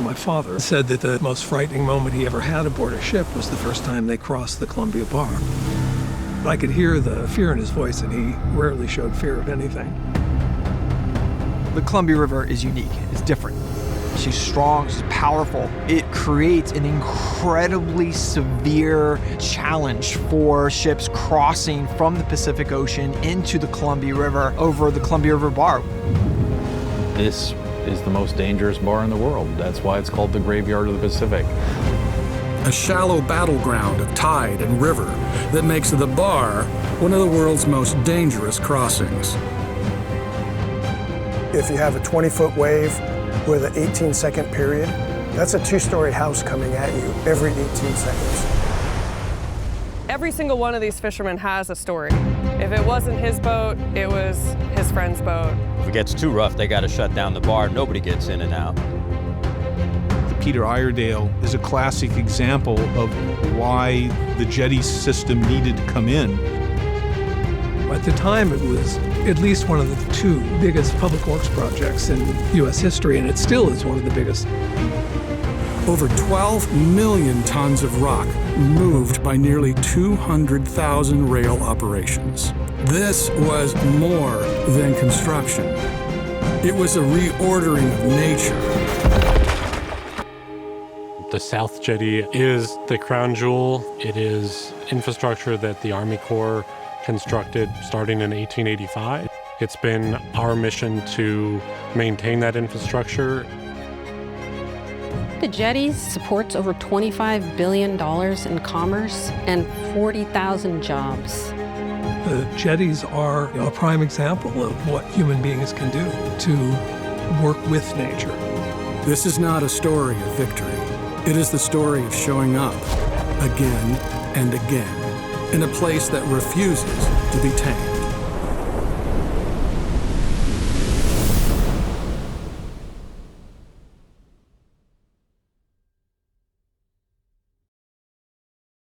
My father said that the most frightening moment he ever had aboard a ship was the first time they crossed the Columbia Bar. I could hear the fear in his voice, and he rarely showed fear of anything. The Columbia River is unique. It's different. She's strong, she's powerful. It creates an incredibly severe challenge for ships crossing from the Pacific Ocean into the Columbia River over the Columbia River Bar. This is the most dangerous bar in the world. That's why it's called the Graveyard of the Pacific. A shallow battleground of tide and river that makes the bar one of the world's most dangerous crossings. If you have a 20-foot wave with an 18-second period, that's a two-story house coming at you every 18 seconds. Every single one of these fishermen has a story. If it wasn't his boat, it was his friend's boat. If it gets too rough, they got to shut down the bar. Nobody gets in and out. Peter Iredale is a classic example of why the jetty system needed to come in. At the time, it was at least one of the two biggest public works projects in U.S. history, and it still is one of the biggest. Over 12 million tons of rock moved by nearly 200,000 rail operations. This was more than construction. It was a reordering of nature. The South Jetty is the crown jewel. It is infrastructure that the Army Corps constructed starting in 1885. It's been our mission to maintain that infrastructure. The jetty supports over $25 billion in commerce and 40,000 jobs. The jetties are a prime example of what human beings can do to work with nature. This is not a story of victory. It is the story of showing up again and again in a place that refuses to be tamed.